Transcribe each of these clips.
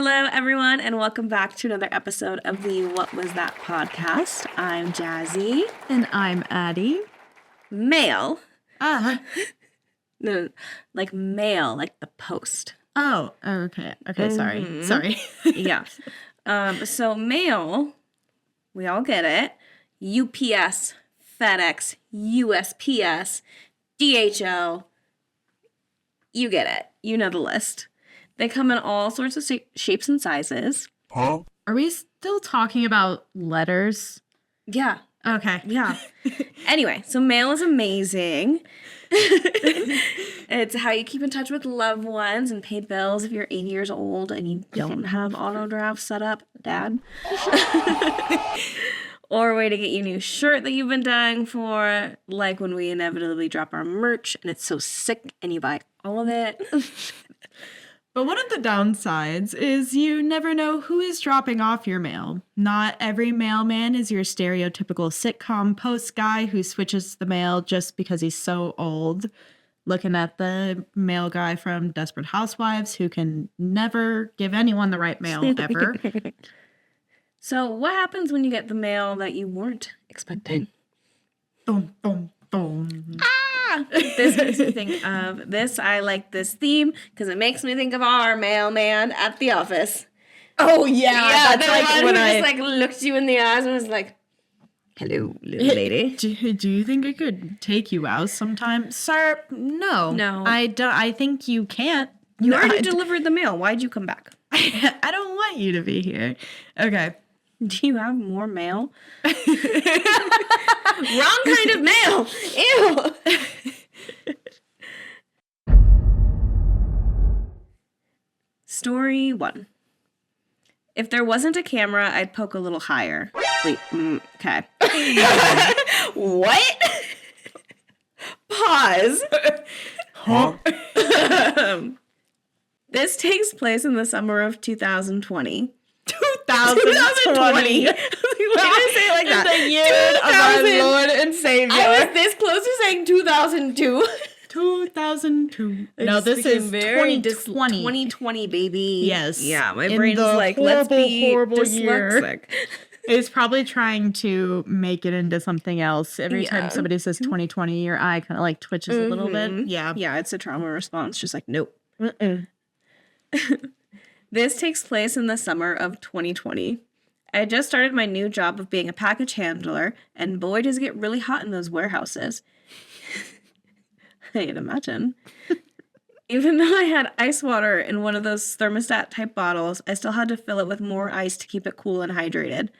Hello, everyone, and welcome back to another episode of the What Was That podcast. I'm Jazzy. And I'm Addi. Mail. No, like mail, like the post. Oh, okay. Okay, Mm-hmm. Sorry. Yeah. So mail, we all get it. UPS, FedEx, USPS, DHL. You get it. You know the list. They come in all sorts of shapes and sizes. Huh? Are we still talking about letters? Yeah. Okay. Yeah. Anyway, so mail is amazing. It's how you keep in touch with loved ones and pay bills if you're 80 years old and you don't have auto draft set up, Dad. Or a way to get you a new shirt that you've been dying for, like when we inevitably drop our merch and it's so sick and you buy all of it. But one of the downsides is you never know who is dropping off your mail. Not every mailman is your stereotypical sitcom post guy who switches the mail just because he's so old. Looking at the mail guy from Desperate Housewives who can never give anyone the right mail ever. So what happens when you get the mail that you weren't expecting? Dum, dum, dum. This makes me think of this. I like this theme because it makes me think of our mailman at the office. Oh, yeah. That's like when I just like looked you in the eyes and was like, hello, little lady. Do you think I could take you out sometime? Sir, no. No. I think you can't. You already delivered the mail. Why'd you come back? I don't want you to be here. Okay. Do you have more mail? Wrong kind of mail. Ew. Story 1. If there wasn't a camera, I'd poke a little higher. Wait, okay. What? Pause. Huh? This takes place in the summer of 2020. 2020. Why did I say it like that? The year of our Lord and Savior. I was this close to saying 2002. 2002. No, this is 2020. 2020, baby. Yes. Yeah, my brain's like, let's be horrible dyslexic. It's probably trying to make it into something else. Every time somebody says 2020, your eye kind of like twitches a little bit. Yeah. Yeah, it's a trauma response. Just like, nope. This takes place in the summer of 2020. I had just started my new job of being a package handler, and boy, does it get really hot in those warehouses. I'd imagine. Even though I had ice water in one of those thermostat-type bottles, I still had to fill it with more ice to keep it cool and hydrated.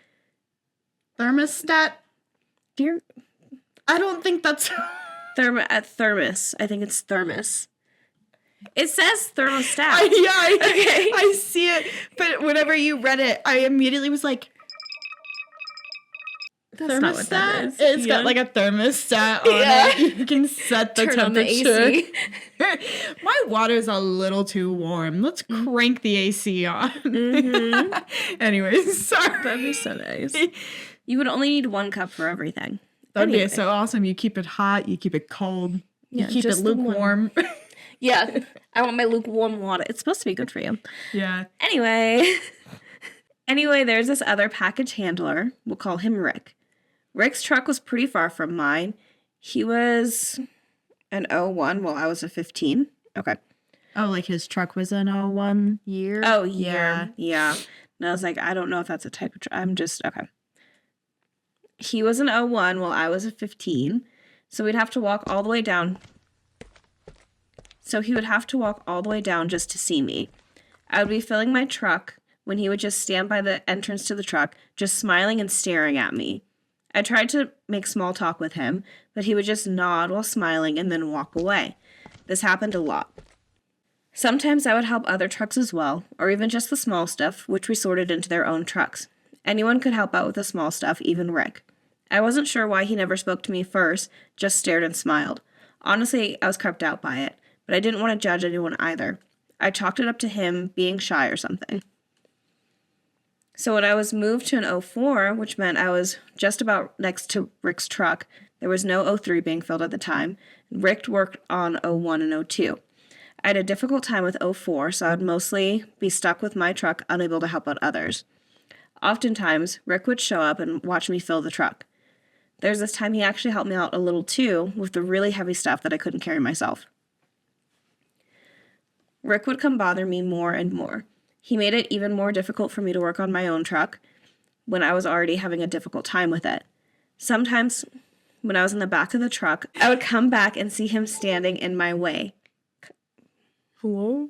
Thermostat? Dear, I don't think that's... Thermos. I think it's thermos. It says thermostat. I see it. But whenever you read it, I immediately was like, That's not what that is. It's got like a thermostat on it. You can set the Turn temperature. on the AC. My water's a little too warm. Let's crank the AC on. Mm-hmm. Anyways, sorry. That'd be so nice. You would only need 1 cup for everything. That'd be so awesome. You keep it hot. You keep it cold. You keep it lukewarm. Yeah. I want my lukewarm water. It's supposed to be good for you. Yeah. Anyway, there's this other package handler. We'll call him Rick. Rick's truck was pretty far from mine. He was an 01 while I was a 15. Okay. Oh, like his truck was an 01 year? Oh, yeah. Yeah. And I was like, I don't know if that's a type of truck. I'm just, okay. He was an 01 while I was a 15. So we'd have to walk all the way down. So he would have to walk all the way down just to see me. I would be filling my truck when he would just stand by the entrance to the truck, just smiling and staring at me. I tried to make small talk with him, but he would just nod while smiling and then walk away. This happened a lot. Sometimes I would help other trucks as well, or even just the small stuff, which we sorted into their own trucks. Anyone could help out with the small stuff, even Rick. I wasn't sure why he never spoke to me first, just stared and smiled. Honestly, I was creeped out by it, but I didn't want to judge anyone either. I chalked it up to him being shy or something. So when I was moved to an 04, which meant I was just about next to Rick's truck, there was no 03 being filled at the time. Rick worked on 01 and 02. I had a difficult time with '04, so I would mostly be stuck with my truck, unable to help out others. Oftentimes, Rick would show up and watch me fill the truck. There's this time he actually helped me out a little too with the really heavy stuff that I couldn't carry myself. Rick would come bother me more and more. He made it even more difficult for me to work on my own truck when I was already having a difficult time with it. Sometimes, when I was in the back of the truck, I would come back and see him standing in my way. Hello?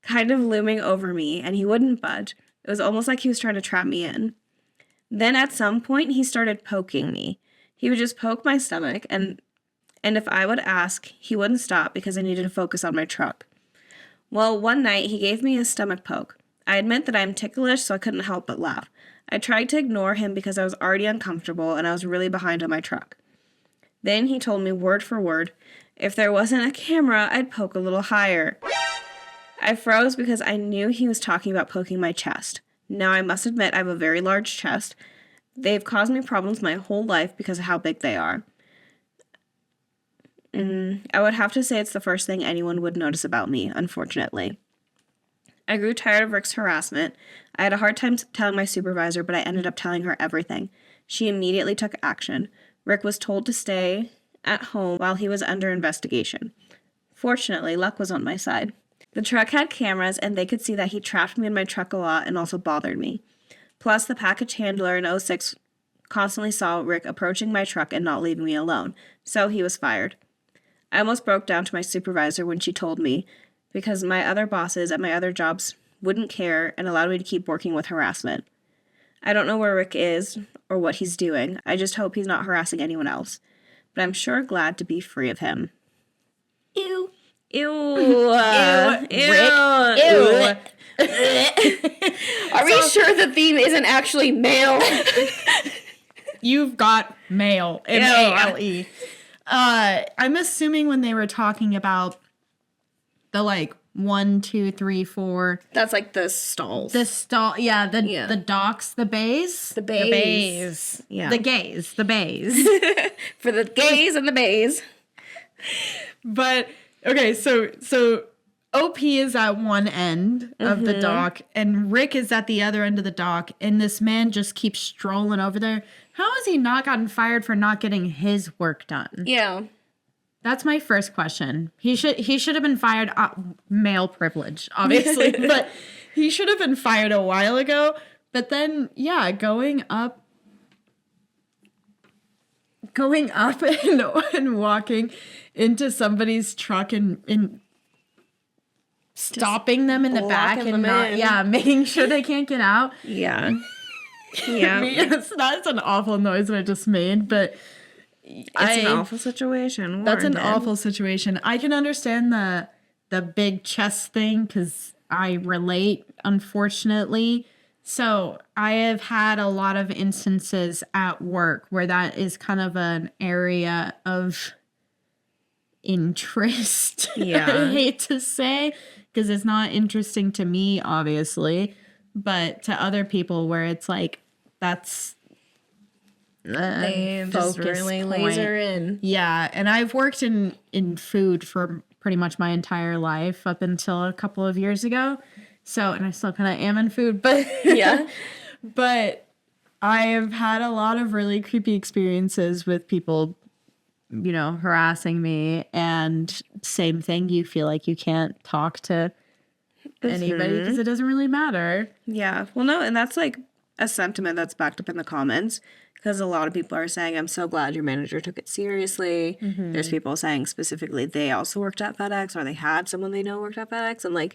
Kind of looming over me, and he wouldn't budge. It was almost like he was trying to trap me in. Then at some point, he started poking me. He would just poke my stomach, and if I would ask, he wouldn't stop because I needed to focus on my truck. Well, one night, he gave me a stomach poke. I admit that I'm ticklish, so I couldn't help but laugh. I tried to ignore him because I was already uncomfortable and I was really behind on my truck. Then he told me word for word, if there wasn't a camera, I'd poke a little higher. I froze because I knew he was talking about poking my chest. Now, I must admit I have a very large chest. They've caused me problems my whole life because of how big they are. I would have to say it's the first thing anyone would notice about me, unfortunately. I grew tired of Rick's harassment. I had a hard time telling my supervisor, but I ended up telling her everything. She immediately took action. Rick was told to stay at home while he was under investigation. Fortunately, luck was on my side. The truck had cameras, and they could see that he trapped me in my truck a lot and also bothered me. Plus, the package handler in '06 constantly saw Rick approaching my truck and not leaving me alone, so he was fired. I almost broke down to my supervisor when she told me, because my other bosses at my other jobs wouldn't care and allowed me to keep working with harassment. I don't know where Rick is or what he's doing. I just hope he's not harassing anyone else. But I'm sure glad to be free of him. Ew. Ew. Ew. Rick. Ew. Are we sure the theme isn't actually male? You've got mail. M-A-L-E. I'm assuming when they were talking about the 1, 2, 3, 4. That's like the stalls. The stall, the docks, the bays. The bays. Yeah. The gays, the bays. For the gays and the bays. But, okay, so OP is at one end of the dock, and Rick is at the other end of the dock, and this man just keeps strolling over there. How has he not gotten fired for not getting his work done? Yeah. That's my first question. He should have been fired. Male privilege, obviously, but he should have been fired a while ago. But then, yeah, going up and walking into somebody's truck and stopping them in the back and not, making sure they can't get out. Yeah. Yeah. I mean, that's an awful noise that I just made, but It's an awful situation. That's an awful situation. I can understand the big chest thing because I relate, unfortunately. So I have had a lot of instances at work where that is kind of an area of interest. Yeah. I hate to say, because it's not interesting to me, obviously, but to other people where it's like, that's They just really laser in. Yeah, and I've worked in food for pretty much my entire life up until a couple of years ago. So, and I still kind of am in food, but Yeah. But I have had a lot of really creepy experiences with people, harassing me, and same thing, you feel like you can't talk to anybody because it doesn't really matter. Yeah. Well, no, and that's a sentiment that's backed up in the comments. Because a lot of people are saying, I'm so glad your manager took it seriously. There's people saying specifically they also worked at FedEx or they had someone they know worked at FedEx. And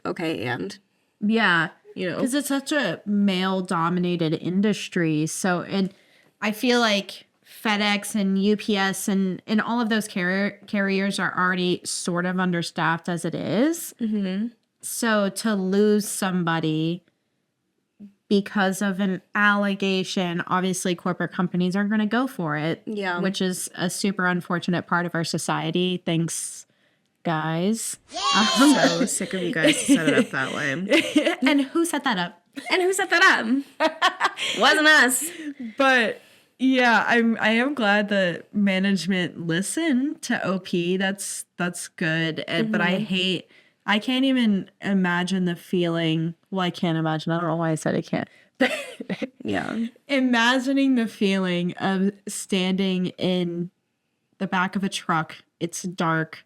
okay, and? Yeah. Because it's such a male-dominated industry. So, and I feel like FedEx and UPS and all of those carriers are already sort of understaffed as it is. Mm-hmm. So to lose somebody because of an allegation, obviously corporate companies are going to go for it. Yeah. Which is a super unfortunate part of our society. Thanks, guys. So sick of you guys to set it up that way. And who set that up? And who set that up? Wasn't us. But Yeah, I am glad that management listened to OP. That's good. But I can't even imagine the feeling. Well, I can't imagine. I don't know why I said I can't. But Yeah. imagining the feeling of standing in the back of a truck. It's dark.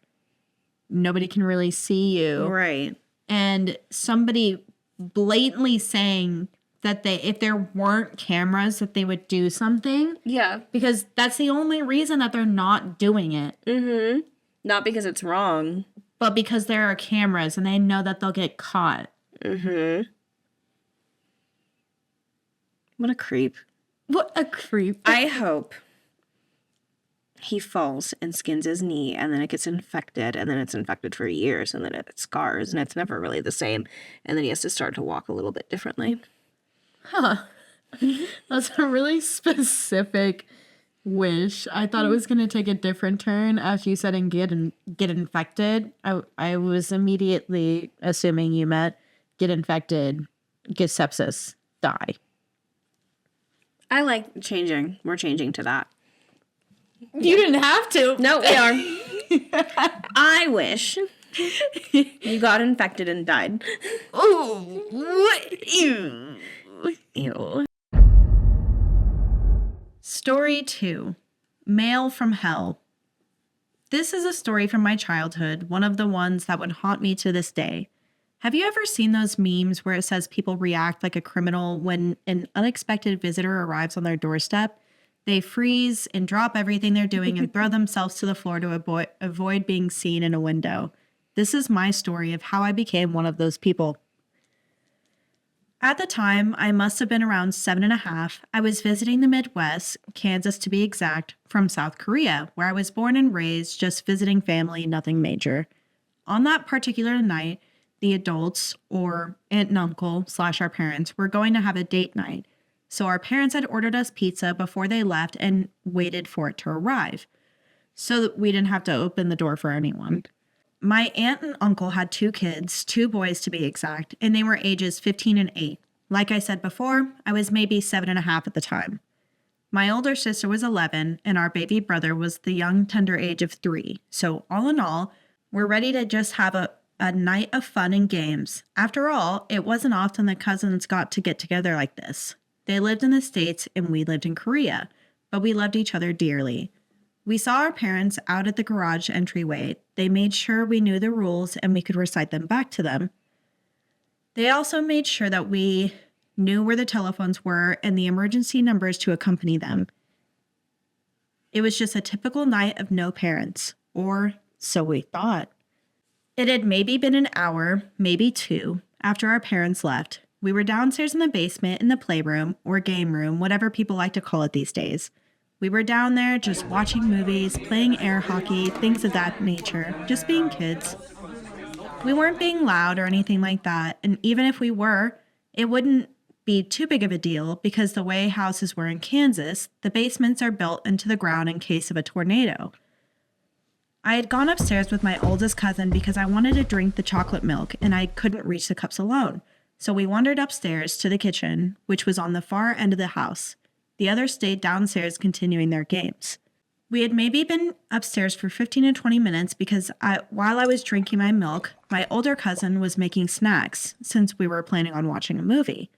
Nobody can really see you. Right. And somebody blatantly saying that if there weren't cameras, that they would do something. Yeah. Because that's the only reason that they're not doing it. Mm-hmm. Not because it's wrong. But because there are cameras and they know that they'll get caught. Mm-hmm. What a creep. What a creep. I hope he falls and skins his knee, and then it gets infected, and then it's infected for years, and then it scars, and it's never really the same. And then he has to start to walk a little bit differently. Huh. That's a really specific wish. I thought it was going to take a different turn after you said and get infected. I was immediately assuming you meant get infected, get sepsis, die. I like changing. We're changing to that. You didn't have to. No, we are. I wish you got infected and died. Oh, what? Ew. Ew. Story 2. Mail from Hell. This is a story from my childhood, one of the ones that would haunt me to this day. Have you ever seen those memes where it says people react like a criminal when an unexpected visitor arrives on their doorstep? They freeze and drop everything they're doing and throw themselves to the floor to avoid being seen in a window. This is my story of how I became one of those people. At the time, I must have been around 7.5. I was visiting the Midwest, Kansas to be exact, from South Korea, where I was born and raised, just visiting family, nothing major. On that particular night, the adults, or aunt and uncle / our parents, were going to have a date night. So our parents had ordered us pizza before they left and waited for it to arrive, so that we didn't have to open the door for anyone. My aunt and uncle had 2 kids, 2 boys to be exact, and they were ages 15 and 8. Like I said before, I was maybe 7.5 at the time. My older sister was 11, and our baby brother was the young, tender age of 3. So all in all, we're ready to just have a night of fun and games. After all, it wasn't often that cousins got to get together like this. They lived in the States and we lived in Korea, but we loved each other dearly. We saw our parents out at the garage entryway. They made sure we knew the rules and we could recite them back to them. They also made sure that we knew where the telephones were and the emergency numbers to accompany them. It was just a typical night of no parents, or so we thought. It had maybe been an hour, maybe 2, after our parents left. We were downstairs in the basement in the playroom, or game room, whatever people like to call it these days. We were down there just watching movies, playing air hockey, things of that nature, just being kids. We weren't being loud or anything like that, and even if we were, it wouldn't be too big of a deal because the way houses were in Kansas, the basements are built into the ground in case of a tornado. I had gone upstairs with my oldest cousin because I wanted to drink the chocolate milk and I couldn't reach the cups alone. So we wandered upstairs to the kitchen, which was on the far end of the house. The others stayed downstairs continuing their games. We had maybe been upstairs for 15 to 20 minutes because while I was drinking my milk, my older cousin was making snacks since we were planning on watching a movie.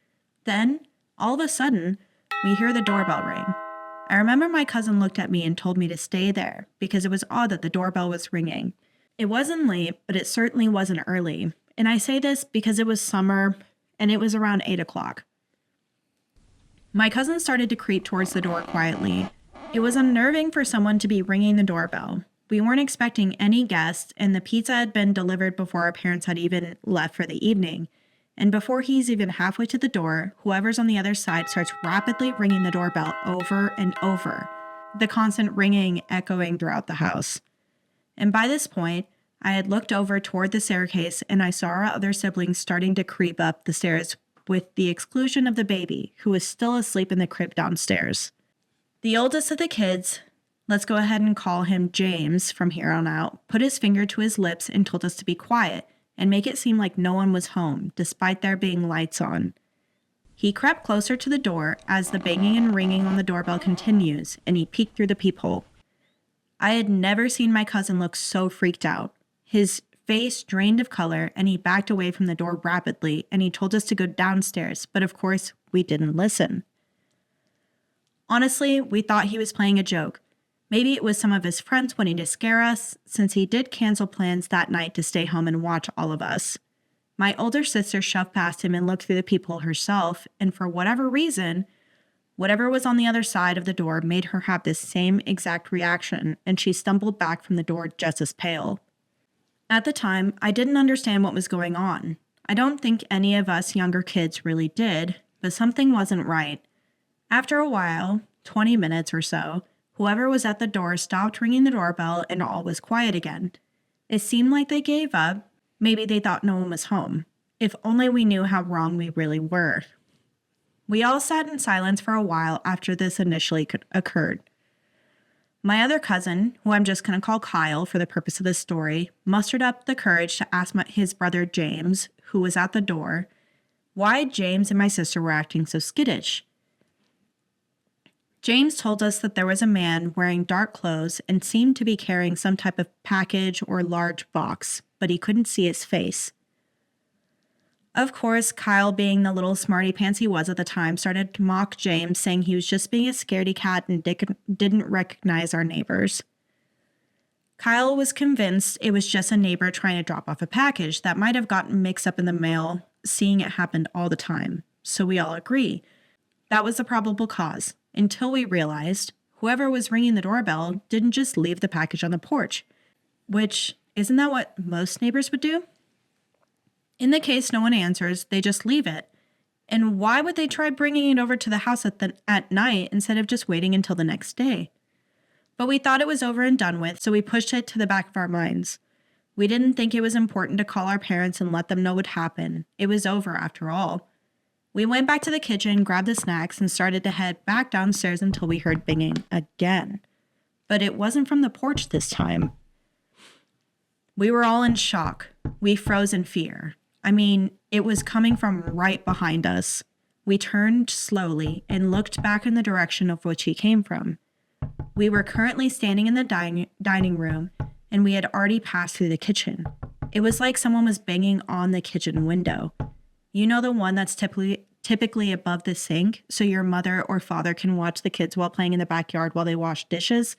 Then, all of a sudden, we hear the doorbell ring. I remember my cousin looked at me and told me to stay there because it was odd that the doorbell was ringing. It wasn't late, but it certainly wasn't early. And I say this because it was summer and it was around 8 o'clock. My cousin started to creep towards the door quietly. It was unnerving for someone to be ringing the doorbell. We weren't expecting any guests, and the pizza had been delivered before our parents had even left for the evening. And before he's even halfway to the door, whoever's on the other side starts rapidly ringing the doorbell over and over, the constant ringing echoing throughout the house. And by this point, I had looked over toward the staircase and I saw our other siblings starting to creep up the stairs with the exclusion of the baby, who was still asleep in the crib downstairs. The oldest of the kids, let's go ahead and call him James from here on out, put his finger to his lips and told us to be quiet and make it seem like no one was home, despite there being lights on. He crept closer to the door as the banging and ringing on the doorbell continues, and he peeked through the peephole. I had never seen my cousin look so freaked out. His face drained of color, and he backed away from the door rapidly, and he told us to go downstairs, but of course, we didn't listen. Honestly, we thought he was playing a joke. Maybe it was some of his friends wanting to scare us, since he did cancel plans that night to stay home and watch all of us. My older sister shoved past him and looked through the peephole herself, and for whatever reason, whatever was on the other side of the door made her have this same exact reaction, and she stumbled back from the door just as pale. At the time, I didn't understand what was going on. I don't think any of us younger kids really did, but something wasn't right. After a while, 20 minutes or so, whoever was at the door stopped ringing the doorbell and all was quiet again. It seemed like they gave up. Maybe they thought no one was home. If only we knew how wrong we really were. We all sat in silence for a while after this initially occurred. My other cousin, who I'm just going to call Kyle for the purpose of this story, mustered up the courage to ask his brother James, who was at the door, why James and my sister were acting so skittish. James told us that there was a man wearing dark clothes and seemed to be carrying some type of package or large box, but he couldn't see his face. Of course, Kyle, being the little smarty pants he was at the time, started to mock James, saying he was just being a scaredy cat and didn't recognize our neighbors. Kyle was convinced it was just a neighbor trying to drop off a package that might have gotten mixed up in the mail, seeing it happened all the time. So we all agree. That was the probable cause, until we realized whoever was ringing the doorbell didn't just leave the package on the porch, which, isn't that what most neighbors would do? In the case no one answers, they just leave it. And why would they try bringing it over to the house at night instead of just waiting until the next day? But we thought it was over and done with, so we pushed it to the back of our minds. We didn't think it was important to call our parents and let them know what happened. It was over after all. We went back to the kitchen, grabbed the snacks, and started to head back downstairs until we heard banging again. But it wasn't from the porch this time. We were all in shock. We froze in fear. I mean, it was coming from right behind us. We turned slowly and looked back in the direction of which he came from. We were currently standing in the dining room, and we had already passed through the kitchen. It was like someone was banging on the kitchen window. You know, the one that's typically above the sink, so your mother or father can watch the kids while playing in the backyard while they wash dishes?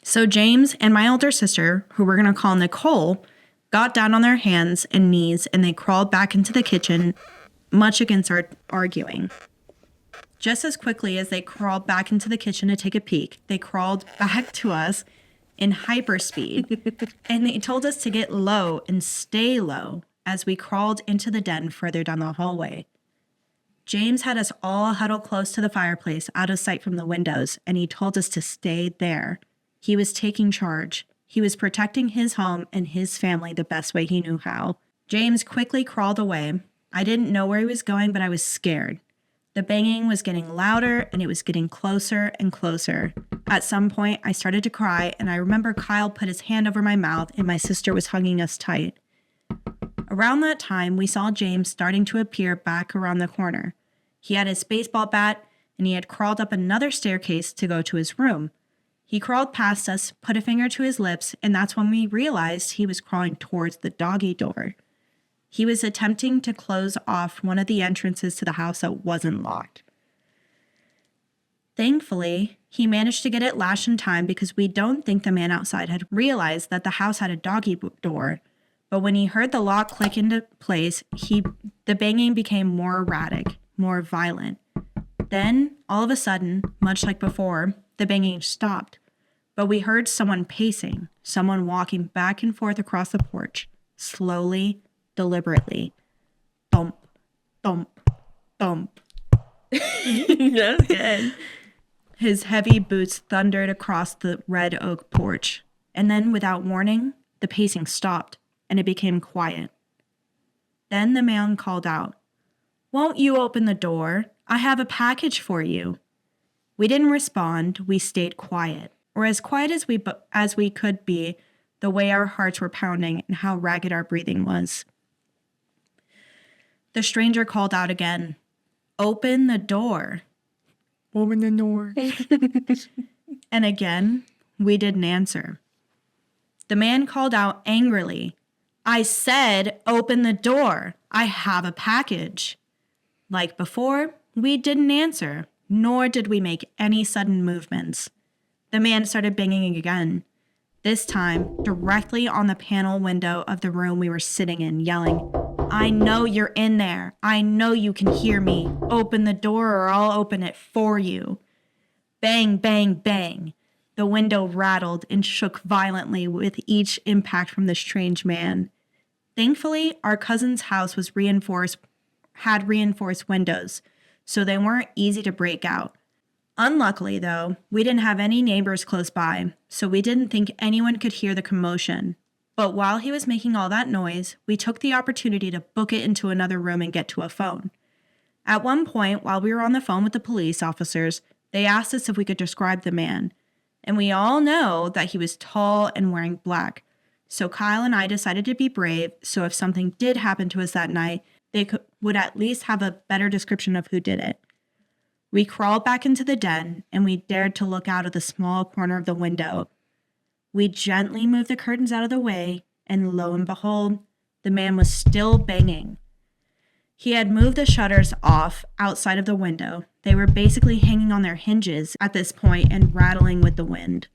So James and my older sister, who we're going to call Nicole, got down on their hands and knees, and they crawled back into the kitchen, much against our arguing. Just as quickly as they crawled back into the kitchen to take a peek, they crawled back to us in hyperspeed, and they told us to get low and stay low as we crawled into the den further down the hallway. James had us all huddled close to the fireplace, out of sight from the windows, and he told us to stay there. He was taking charge. He was protecting his home and his family the best way he knew how. James quickly crawled away. I didn't know where he was going, but I was scared. The banging was getting louder, and it was getting closer and closer. At some point, I started to cry, and I remember Kyle put his hand over my mouth, and my sister was hugging us tight. Around that time, we saw James starting to appear back around the corner. He had his baseball bat, and he had crawled up another staircase to go to his room. He crawled past us, put a finger to his lips, and that's when we realized he was crawling towards the doggy door. He was attempting to close off one of the entrances to the house that wasn't locked. Thankfully, he managed to get it latched in time because we don't think the man outside had realized that the house had a doggy door. But when he heard the lock click into place, the banging became more erratic, more violent. Then, all of a sudden, much like before, the banging stopped. But we heard someone pacing, someone walking back and forth across the porch, slowly, deliberately. Thump, thump, thump. That's good. His heavy boots thundered across the red oak porch. And then, without warning, the pacing stopped, and it became quiet. Then the man called out, "Won't you open the door? I have a package for you." We didn't respond. We stayed quiet, or as quiet as we could be, the way our hearts were pounding and how ragged our breathing was. The stranger called out again, open the door. Open the door. And again, we didn't answer. The man called out angrily, I said, open the door. I have a package. Like before, we didn't answer, nor did we make any sudden movements. The man started banging again, this time directly on the panel window of the room we were sitting in, yelling, I know you're in there. I know you can hear me. Open the door or I'll open it for you. Bang, bang, bang. The window rattled and shook violently with each impact from the strange man. Thankfully, our cousin's house was had reinforced windows, so they weren't easy to break out. Unluckily, though, we didn't have any neighbors close by, so we didn't think anyone could hear the commotion. But while he was making all that noise, we took the opportunity to book it into another room and get to a phone. At one point, while we were on the phone with the police officers, they asked us if we could describe the man. And we all know that he was tall and wearing black. So Kyle and I decided to be brave, so if something did happen to us that night, would at least have a better description of who did it. We crawled back into the den, and we dared to look out of the small corner of the window. We gently moved the curtains out of the way, and lo and behold, the man was still banging. He had moved the shutters off outside of the window. They were basically hanging on their hinges at this point and rattling with the wind.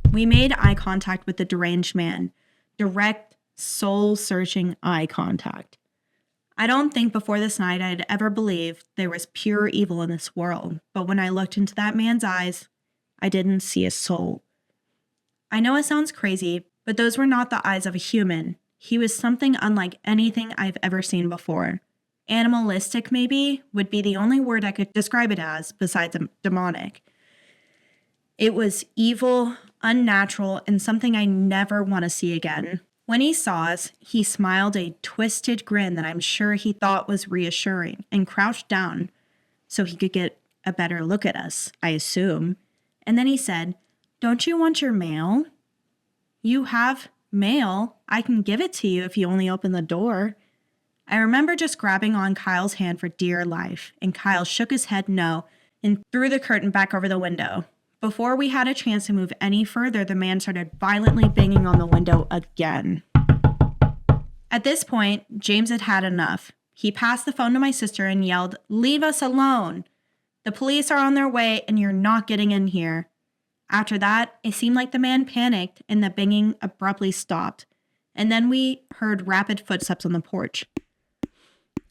We made eye contact with the deranged man, direct, soul-searching eye contact. I don't think before this night I'd ever believed there was pure evil in this world, but when I looked into that man's eyes, I didn't see a soul. I know it sounds crazy, but those were not the eyes of a human. He was something unlike anything I've ever seen before. Animalistic, maybe, would be the only word I could describe it as, besides demonic. It was evil, unnatural, and something I never want to see again. When he saw us, he smiled a twisted grin that I'm sure he thought was reassuring and crouched down so he could get a better look at us, I assume. And then he said, Don't you want your mail? You have mail. I can give it to you if you only open the door. I remember just grabbing on Kyle's hand for dear life, and Kyle shook his head no and threw the curtain back over the window. Before we had a chance to move any further, the man started violently banging on the window again. At this point, James had had enough. He passed the phone to my sister and yelled, Leave us alone. The police are on their way and you're not getting in here. After that, it seemed like the man panicked and the banging abruptly stopped. And then we heard rapid footsteps on the porch.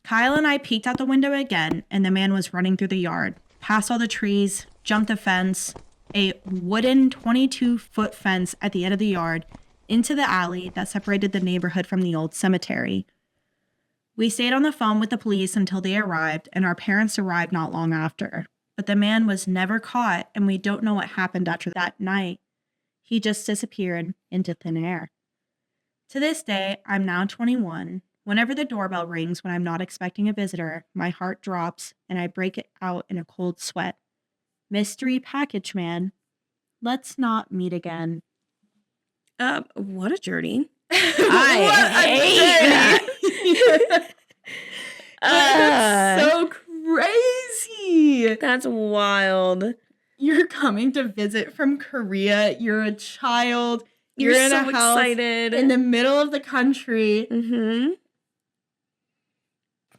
Kyle and I peeked out the window again, and the man was running through the yard, past all the trees, jumped the fence, a wooden 22-foot fence at the end of the yard, into the alley that separated the neighborhood from the old cemetery. We stayed on the phone with the police until they arrived, and our parents arrived not long after. But the man was never caught, and we don't know what happened after that night. He just disappeared into thin air. To this day, I'm now 21. Whenever the doorbell rings when I'm not expecting a visitor, my heart drops and I break it out in a cold sweat. Mystery package man, let's not meet again. What a journey. I hate that. That's so crazy. That's wild. You're coming to visit from Korea. You're a child. You're in so a house excited. in the middle of the country. Mm-hmm.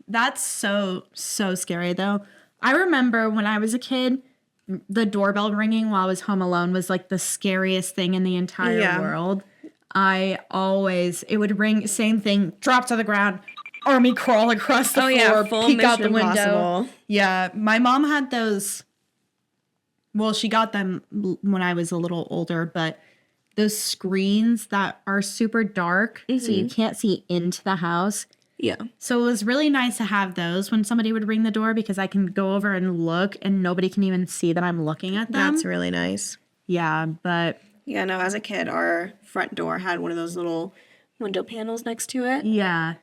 That's so scary, though. I remember when I was a kid, the doorbell ringing while I was home alone was like the scariest thing in the entire world. It would ring, same thing, drop to the ground, army crawl across the floor, full peek out the Mission window. Impossible. Yeah, my mom had those. Well, she got them when I was a little older, but those screens that are super dark, so you can't see into the house. Yeah. So it was really nice to have those when somebody would ring the door because I can go over and look and nobody can even see that I'm looking at them. That's really nice. Yeah, but... Yeah, no, as a kid, our front door had one of those little window panels next to it. Yeah.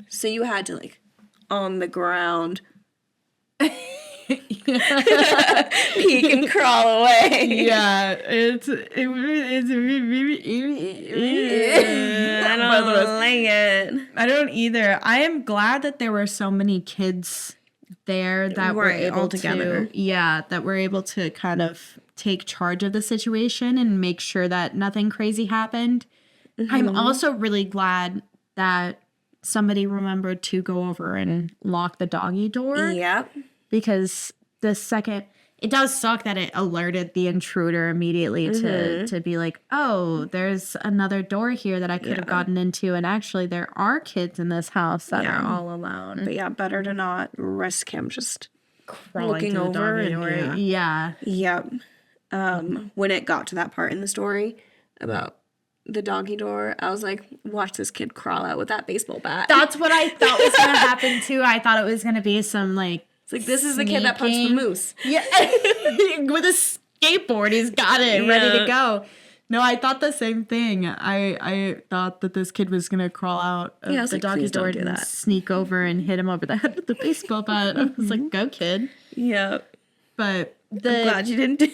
So you had to, like, on the ground, peek and crawl away. Yeah, it's I don't like it. I don't either. I am glad that there were so many kids there that Were were able able together. to, yeah, that were able to kind of take charge of the situation and make sure that nothing crazy happened. I'm also really glad that somebody remembered to go over and lock the doggy door. Yep. Because the second, it does suck that it alerted the intruder immediately to be like, oh, there's another door here that I could have gotten into. And actually, there are kids in this house that are all alone. But yeah, better to not risk him just Crawling looking through the over doggy and door. Yeah. Yep. When it got to that part in the story about the doggy door, I was like, watch this kid crawl out with that baseball bat. That's what I thought was going to happen too. I thought it was going to be some like, It's like, this is the kid that punched the sneaking- moose. yeah, with a skateboard, he's got it ready to go. No, I thought the same thing. I thought that this kid was gonna crawl out of Yeah, I was the like, doggy please don't door do and that. sneak over and hit him over the head with the baseball bat. I was like, go kid. Yep. But I'm glad you didn't do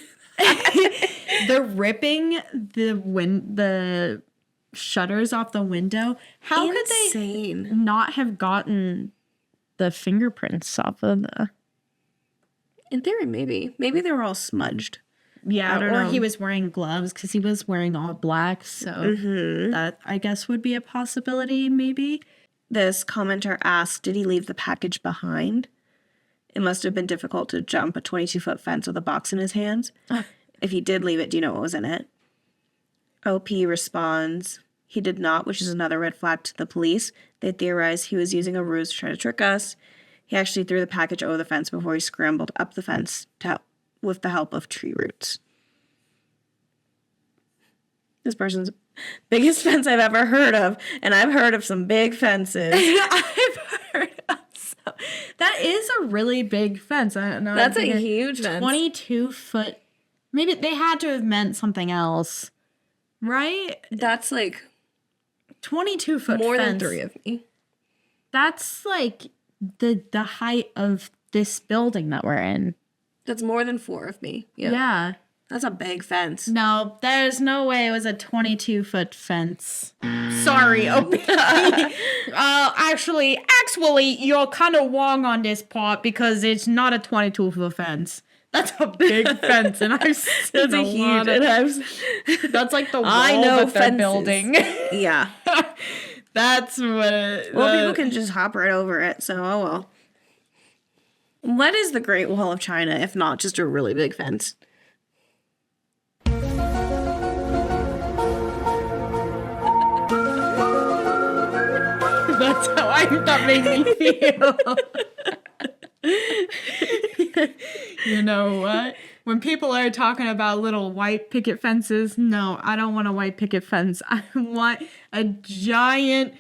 the ripping the shutters off the window. How could they Insane. not have gotten the fingerprints off of the? In theory, maybe. Maybe they were all smudged. Yeah, I don't or know. he was wearing gloves because he was wearing all black. So that I guess would be a possibility. Maybe. This commenter asked, did he leave the package behind? It must have been difficult to jump a 22-foot fence with a box in his hands. If he did leave it, do you know what was in it? OP responds, he did not, which is another red flag to the police. They theorized he was using a ruse to try to trick us. He actually threw the package over the fence before he scrambled up the fence with the help of tree roots. This person's biggest fence I've ever heard of, and I've heard of some big fences. I've heard of some. That is a really big fence. I don't know. That's a huge fence. 22-foot. Maybe they had to have meant something else, right? That's like 22-foot more fence. than 3 of me. That's like the height of this building that we're in. That's more than 4 of me. Yeah. That's a big fence. No, there's no way it was a 22-foot fence. Sorry, OP. Actually, you're kind of wrong on this part because it's not a 22-foot fence. That's a big fence, and I've seen That's a huge. And That's like the wall I know that they're fences. building. Yeah. That's what. Well, people can just hop right over it. So, oh well. What is the Great Wall of China if not just a really big fence? That's how that made me feel. You know what? When people are talking about little white picket fences, no, I don't want a white picket fence. I want a giant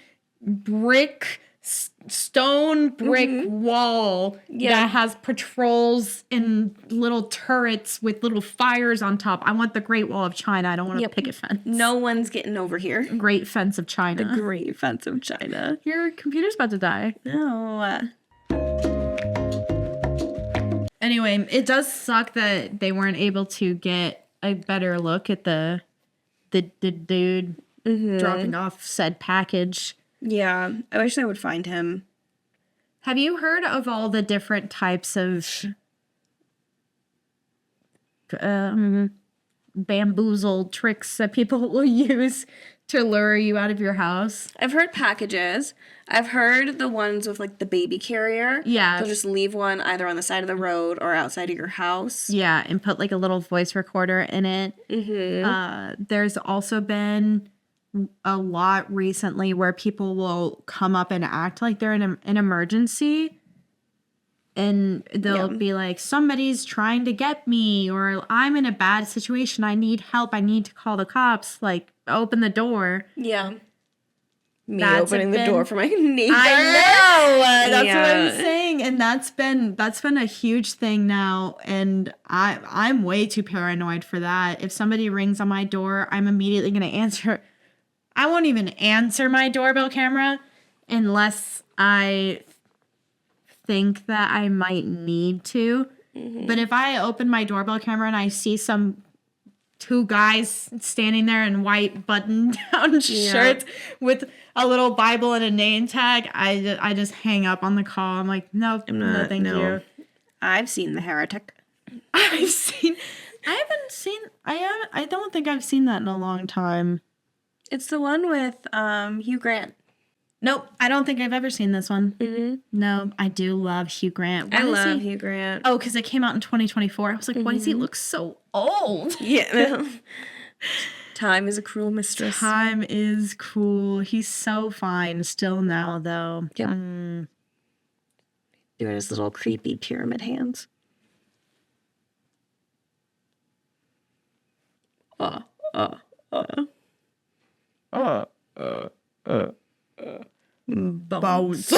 stone brick wall that has patrols and little turrets with little fires on top. I want the Great Wall of China. I don't want a picket fence. No one's getting over here. Great Fence of China. The Great Fence of China. Your computer's about to die. No. Anyway, it does suck that they weren't able to get a better look at the dude dropping off said package. Yeah. I wish I would find him. Have you heard of all the different types of bamboozled tricks that people will use to lure you out of your house? I've heard packages. I've heard the ones with like the baby carrier. Yeah. They'll just leave one either on the side of the road or outside of your house. Yeah, and put like a little voice recorder in it. There's also been a lot recently where people will come up and act like they're in an emergency. And they'll be like, somebody's trying to get me, or I'm in a bad situation. I need help. I need to call the cops. Like, open the door. Yeah. Me That's opening the been- door for my neighbor. I know. That's what Yeah. I'm saying. And that's been a huge thing now. And I'm way too paranoid for that. If somebody rings on my door, I'm immediately gonna answer. I won't even answer my doorbell camera unless I think that I might need to. But if I open my doorbell camera and I see some two guys standing there in white button-down shirts with a little Bible and a name tag, I just hang up on the call. I'm like, no, thank you. I've seen The Heretic. I don't think I've seen that in a long time. It's the one with Hugh Grant. Nope, I don't think I've ever seen this one. Mm-hmm. No, I do love Hugh Grant. I love Hugh Grant. Oh, because it came out in 2024. I was like, why does he look so old? Yeah. Time is a cruel mistress. Time is cool. He's so fine still now, though. Yep. Doing his little creepy pyramid hands. Bounce.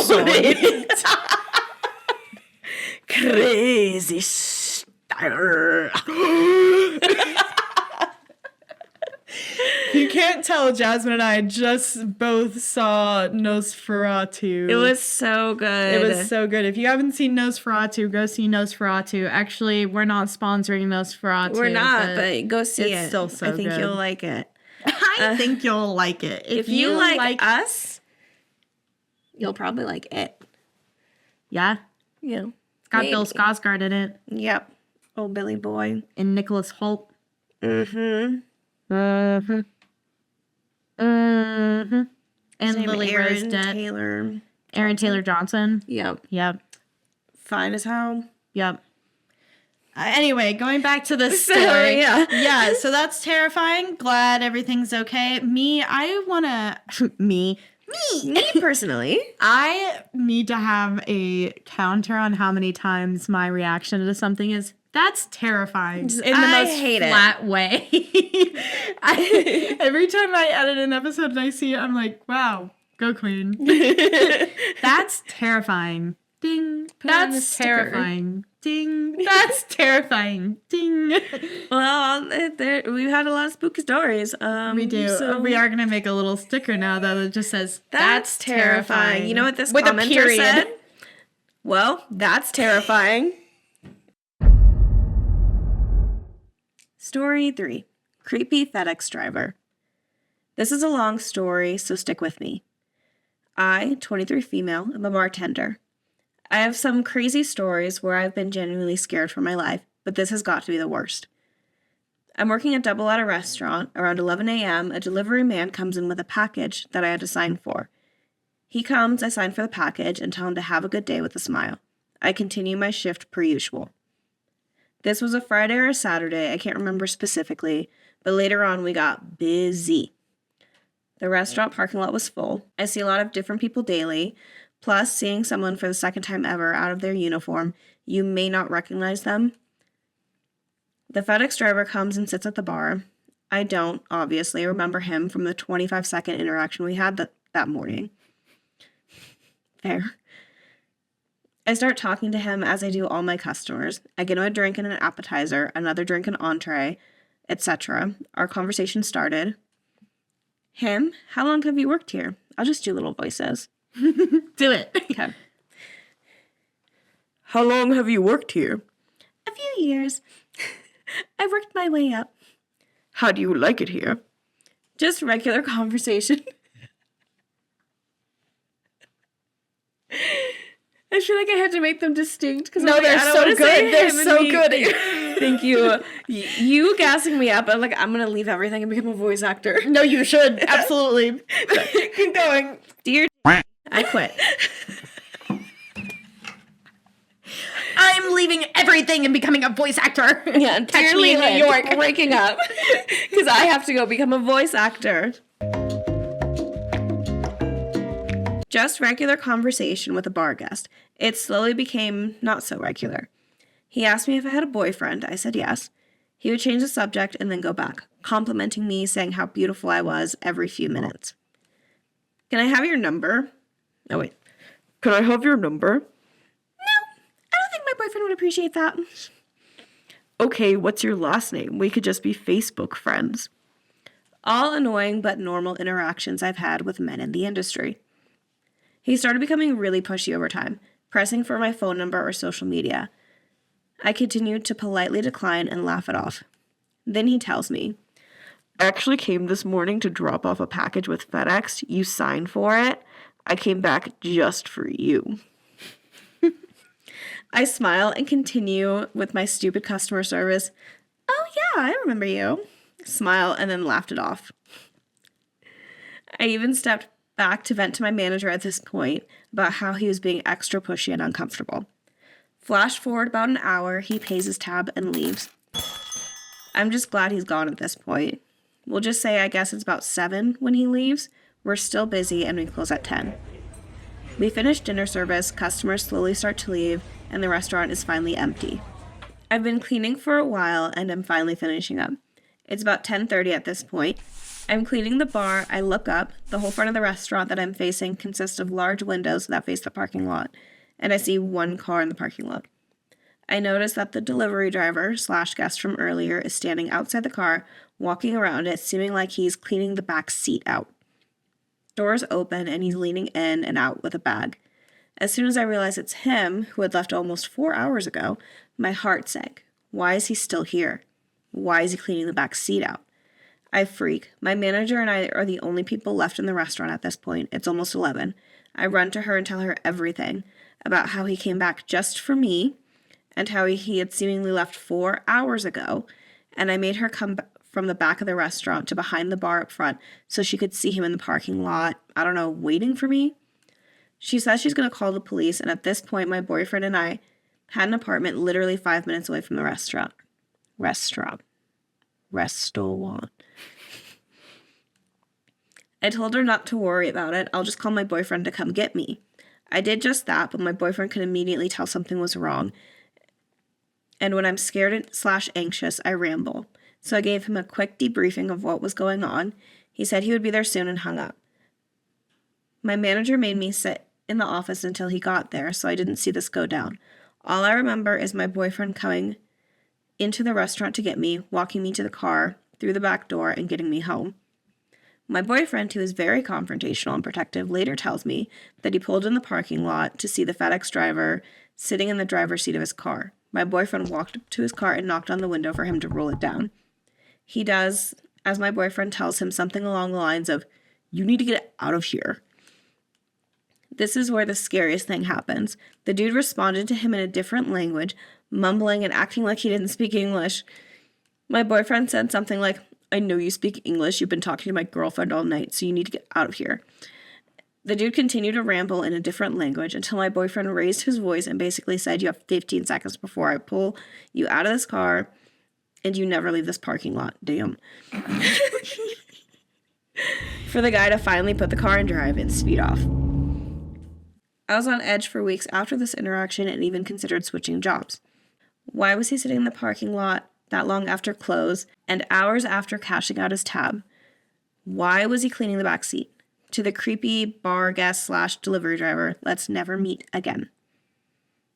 Crazy star. You can't tell, Jasmine and I just both saw Nosferatu. It was so good. It was so good. If you haven't seen Nosferatu, go see Nosferatu. Actually, we're not sponsoring Nosferatu. We're not, but go see it's it. still so I think good. you'll like it. I think you'll like it. If you like us, you'll probably like it. Yeah. Yeah. It's got Bill Skarsgård in it. Yep. Oh, Billy Boy. And Nicholas Hoult. Mm-hmm. Mm-hmm. Mm-hmm. And Lily Rose Depp. Taylor. Aaron Taylor Johnson. Yep. Yep. Fine as hell. Yep. Anyway, going back to the story. Yeah, so that's terrifying. Glad everything's okay. Me personally. I need to have a counter on how many times my reaction to something is, that's terrifying. In the most hate flat way. Every time I edit an episode and I see it, I'm like, wow, go queen. That's terrifying. Ding. That's terrifying. Ding. That's terrifying. Ding. Well, we've had a lot of spooky stories. We do. So We are going to make a little sticker now that just says, that's terrifying. You know what this With a commenter period. said? Well, that's terrifying. Story 3. Creepy FedEx driver. This is a long story, so stick with me. I, 23 female, am a bartender. I have some crazy stories where I've been genuinely scared for my life, but this has got to be the worst. I'm working a double at a restaurant. Around 11 a.m., a delivery man comes in with a package that I had to sign for. He comes, I sign for the package, and tell him to have a good day with a smile. I continue my shift per usual. This was a Friday or a Saturday, I can't remember specifically, but later on we got busy. The restaurant parking lot was full. I see a lot of different people daily. Plus, seeing someone for the second time ever out of their uniform, you may not recognize them. The FedEx driver comes and sits at the bar. I don't, obviously, remember him from the 25-second interaction we had that morning. Fair. I start talking to him as I do all my customers. I get him a drink and an appetizer, another drink and entree, etc. Our conversation started. Him, how long have you worked here? I'll just do little voices. Do it. Okay. How long have you worked here? A few years. I've worked my way up. How do you like it here? Just regular conversation. I feel like I had to make them distinct because they're so good. They're so good. Thank you. You gassing me up. I'm like, I'm gonna leave everything and become a voice actor. No, you should. Absolutely. Keep going. Dear, I quit. I'm leaving everything and becoming a voice actor. Yeah, Catch me in New York. Breaking up because I have to go become a voice actor. Just regular conversation with a bar guest. It slowly became not so regular. He asked me if I had a boyfriend. I said yes. He would change the subject and then go back, complimenting me, saying how beautiful I was every few minutes. Can I have your number? Oh, wait. Can I have your number? No, I don't think my boyfriend would appreciate that. Okay, what's your last name? We could just be Facebook friends. All annoying but normal interactions I've had with men in the industry. He started becoming really pushy over time, pressing for my phone number or social media. I continued to politely decline and laugh it off. Then he tells me, I actually came this morning to drop off a package with FedEx. You signed for it. I came back just for you. I smile and continue with my stupid customer service. Oh, yeah, I remember you. Smile and then laughed it off. I even stepped back to vent to my manager at this point about how he was being extra pushy and uncomfortable. Flash forward about an hour, he pays his tab and leaves. I'm just glad he's gone at this point. We'll just say I guess it's about 7 when he leaves. We're still busy and we close at 10. We finish dinner service, customers slowly start to leave, and the restaurant is finally empty. I've been cleaning for a while and I'm finally finishing up. It's about 10:30 at this point. I'm cleaning the bar. I look up. The whole front of the restaurant that I'm facing consists of large windows that face the parking lot, and I see one car in the parking lot. I notice that the delivery driver / guest from earlier is standing outside the car, walking around it, seeming like he's cleaning the back seat out. Doors open and he's leaning in and out with a bag. As soon as I realize it's him, who had left almost 4 hours ago, my heart sank. Why is he still here? Why is he cleaning the back seat out? I freak. My manager and I are the only people left in the restaurant at this point. It's almost 11. I run to her and tell her everything about how he came back just for me and how he had seemingly left 4 hours ago, and I made her come from the back of the restaurant to behind the bar up front so she could see him in the parking lot, I don't know, waiting for me. She says she's going to call the police, and at this point, my boyfriend and I had an apartment literally 5 minutes away from the restaurant. I told her not to worry about it. I'll just call my boyfriend to come get me. I did just that, but my boyfriend could immediately tell something was wrong. And when I'm scared / anxious, I ramble. So I gave him a quick debriefing of what was going on. He said he would be there soon and hung up. My manager made me sit in the office until he got there, so I didn't see this go down. All I remember is my boyfriend coming into the restaurant to get me, walking me to the car, through the back door, and getting me home. My boyfriend, who is very confrontational and protective, later tells me that he pulled in the parking lot to see the FedEx driver sitting in the driver's seat of his car. My boyfriend walked up to his car and knocked on the window for him to roll it down. He does, as my boyfriend tells him something along the lines of, "You need to get out of here." This is where the scariest thing happens. The dude responded to him in a different language, mumbling and acting like he didn't speak English. My boyfriend said something like, "I know you speak English. You've been talking to my girlfriend all night, so you need to get out of here." The dude continued to ramble in a different language until my boyfriend raised his voice and basically said, "You have 15 seconds before I pull you out of this car, and you never leave this parking lot." Damn. For the guy to finally put the car in drive and speed off. I was on edge for weeks after this interaction and even considered switching jobs. Why was he sitting in the parking lot that long after close and hours after cashing out his tab? Why was he cleaning the back seat? To the creepy bar guest / delivery driver, let's never meet again.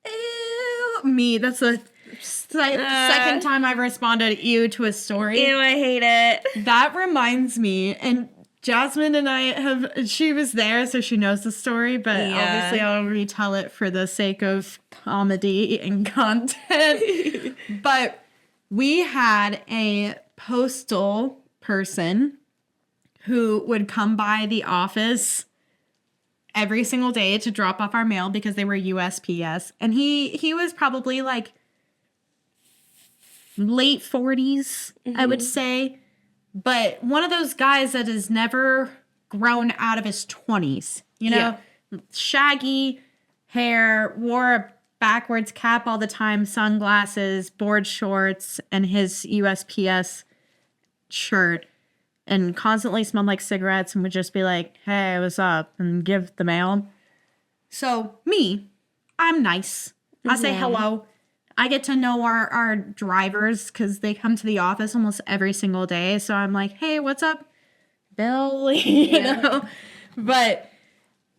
Ew, me. That's the second time I've responded ew to a story. Ew, I hate it. That reminds me, and Jasmine and I she was there, so she knows the story, but obviously I'll retell it for the sake of comedy and content. But we had a postal person who would come by the office every single day to drop off our mail because they were USPS. And he was probably like late 40s, I would say. But one of those guys that has never grown out of his 20s, you know, shaggy hair, wore a backwards cap all the time, sunglasses, board shorts, and his USPS shirt, and constantly smelled like cigarettes and would just be like, "Hey, what's up?" and give the mail. So me, I'm nice. I say hello. I get to know our drivers because they come to the office almost every single day. So I'm like, "Hey, what's up, Bill?" you know? But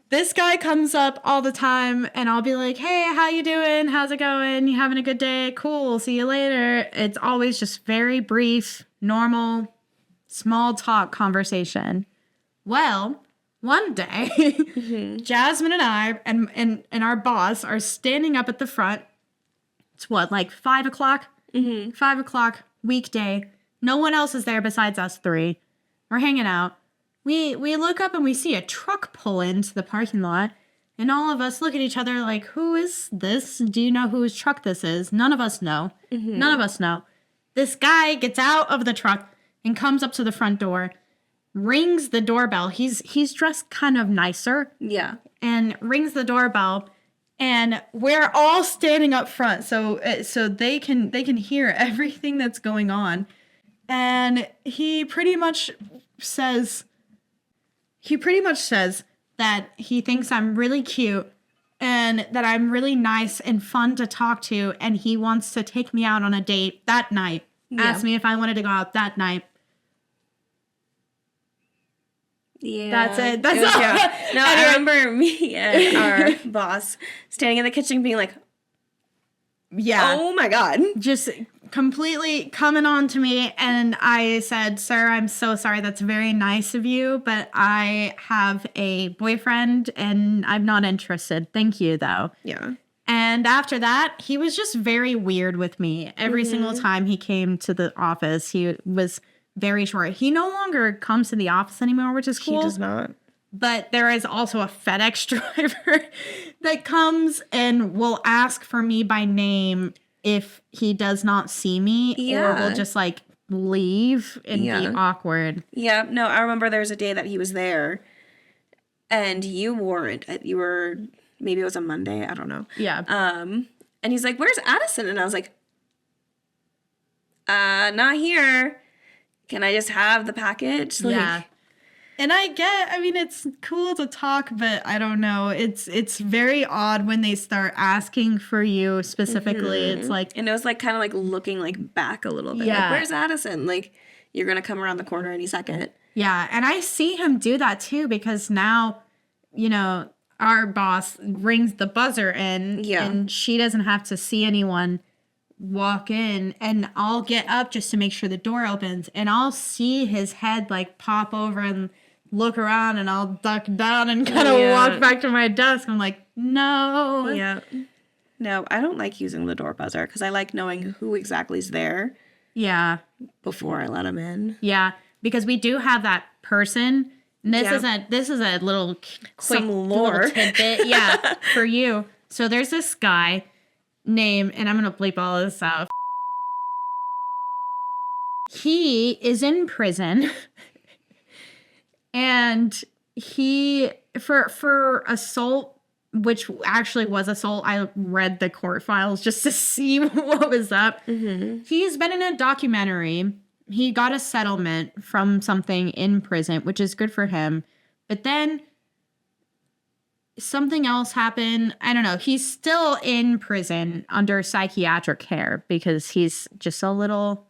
this guy comes up all the time and I'll be like, "Hey, how you doing? How's it going? You having a good day? Cool. See you later." It's always just very brief, normal, small talk conversation. Well, one day, Jasmine and I and our boss are standing up at the front. It's what, like 5 o'clock? 5 o'clock, weekday. No one else is there besides us three. We're hanging out. We look up and we see a truck pull into the parking lot. And all of us look at each other like, who is this? Do you know whose truck this is? None of us know. Mm-hmm. None of us know. This guy gets out of the truck and comes up to the front door, rings the doorbell. He's dressed kind of nicer. Yeah. And rings the doorbell. And we're all standing up front so they can hear everything that's going on. And he pretty much says that he thinks I'm really cute and that I'm really nice and fun to talk to, and he wants to take me out on a date that night. Yeah. Asked me if I wanted to go out that night. Yeah. That's it. That's It was- all. yeah. No, I remember me and our boss standing in the kitchen being like, Yeah. oh my God. Just completely coming on to me, and I said, sir, I'm so sorry, that's very nice of you, but I have a boyfriend and I'm not interested. Thank you though. Yeah. And after that, he was just very weird with me. Every single time he came to the office, he was very short. He no longer comes to the office anymore, which is cool. He does not. But there is also a FedEx driver that comes and will ask for me by name if he does not see me, or will just like leave and be awkward. Yeah. No, I remember there was a day that he was there and you weren't. You were, maybe it was a Monday. I don't know. Yeah. And he's like, where's Addison? And I was like, not here. Can I just have the package? Like, yeah. And I mean, it's cool to talk, but I don't know. It's very odd when they start asking for you specifically. It's like, and it was like kind of like looking like back a little bit. Yeah. Like, where's Addison? Like, you're going to come around the corner any second. yeah. And I see him do that too, because now, you know, our boss rings the buzzer and she doesn't have to see anyone walk in, and I'll get up just to make sure the door opens, and I'll see his head like pop over and look around, and I'll duck down and kind of walk back to my desk. I'm like, no. Yeah. No, I don't like using the door buzzer because I like knowing who exactly is there Yeah. before I let him in. Yeah. Because we do have that person. And this is a little Quick lore. little tidbit. Yeah. For you. So there's this guy named, and I'm gonna bleep all of this out. He is in prison. And he, for assault, which actually was assault, I read the court files just to see what was up. He's been in a documentary. He got a settlement from something in prison, which is good for him. But then something else happened. I don't know. He's still in prison under psychiatric care because he's just a little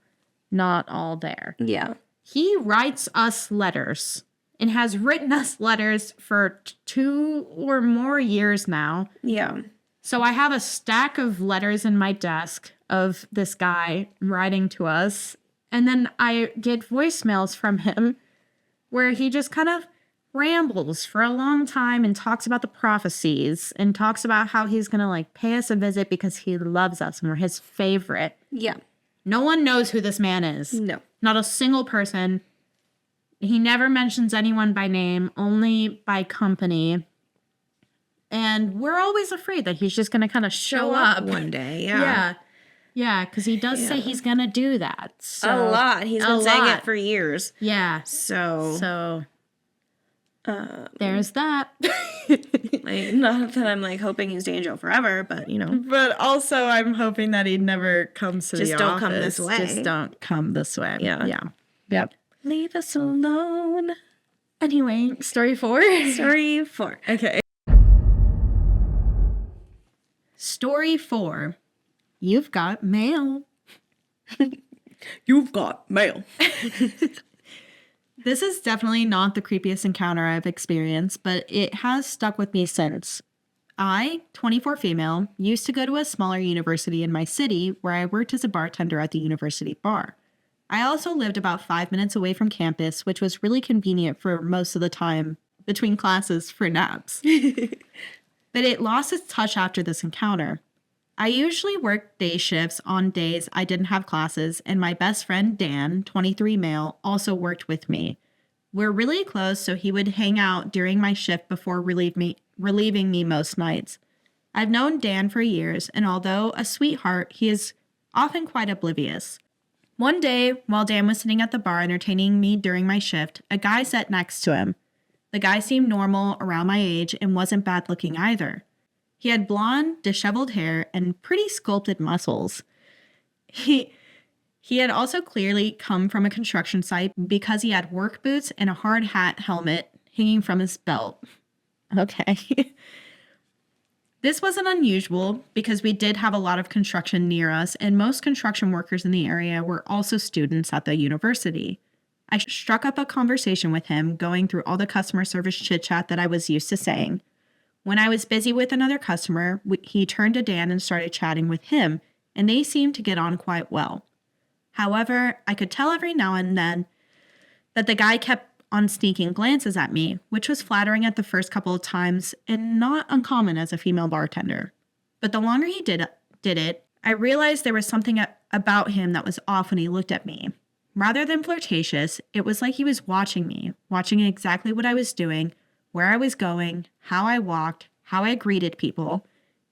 not all there. Yeah. He writes us letters. And has written us letters for 2 or more years now. Yeah. So I have a stack of letters in my desk of this guy writing to us. And then I get voicemails from him where he just kind of rambles for a long time and talks about the prophecies and talks about how he's going to like pay us a visit because he loves us and we're his favorite. Yeah. No one knows who this man is. No. Not a single person. He never mentions anyone by name, only by company. And we're always afraid that he's just going to kind of show up one day. Yeah. Yeah. Yeah, because he does say he's going to do that. So, A lot. He's been saying it for years. Yeah. So There's that. like, not that I'm like hoping he stays in jail forever, but you know. But also I'm hoping that he never comes to Just the don't office. come this way. Just don't come this way. Yeah. Yeah. Yep. Leave us alone. Anyway, story 4. Story 4. Okay. Story 4. You've got mail. You've got mail. This is definitely not the creepiest encounter I've experienced, but it has stuck with me since. I, 24 female, used to go to a smaller university in my city where I worked as a bartender at the university bar. I also lived about 5 minutes away from campus, which was really convenient for most of the time between classes for naps. But it lost its touch after this encounter. I usually worked day shifts on days I didn't have classes, and my best friend Dan, 23 male, also worked with me. We're really close, so he would hang out during my shift before relieving me most nights. I've known Dan for years, and although a sweetheart, he is often quite oblivious. One day, while Dan was sitting at the bar entertaining me during my shift, a guy sat next to him. The guy seemed normal, around my age, and wasn't bad looking either. He had blonde, disheveled hair and pretty sculpted muscles. He had also clearly come from a construction site because he had work boots and a hard hat helmet hanging from his belt. Okay. This wasn't unusual because we did have a lot of construction near us, and most construction workers in the area were also students at the university. I struck up a conversation with him, going through all the customer service chit-chat that I was used to saying. When I was busy with another customer, he turned to Dan and started chatting with him, and they seemed to get on quite well. However, I could tell every now and then that the guy kept on sneaking glances at me, which was flattering at the first couple of times and not uncommon as a female bartender. But the longer he did it, I realized there was something about him that was off when he looked at me. Rather than flirtatious, it was like he was watching me, watching exactly what I was doing, where I was going, how I walked, how I greeted people.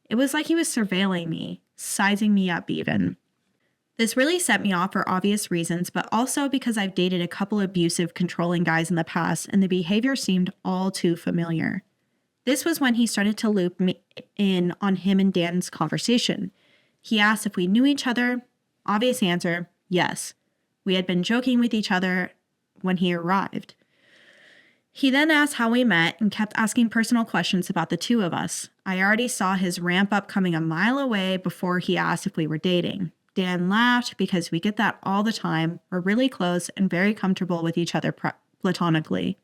It was like he was surveilling me, sizing me up even. This really set me off for obvious reasons, but also because I've dated a couple abusive, controlling guys in the past, and the behavior seemed all too familiar. This was when he started to loop me in on him and Dan's conversation. He asked if we knew each other. Obvious answer, yes. We had been joking with each other when he arrived. He then asked how we met and kept asking personal questions about the two of us. I already saw his ramp up coming a mile away before he asked if we were dating. Dan laughed because we get that all the time. We're really close and very comfortable with each other platonically.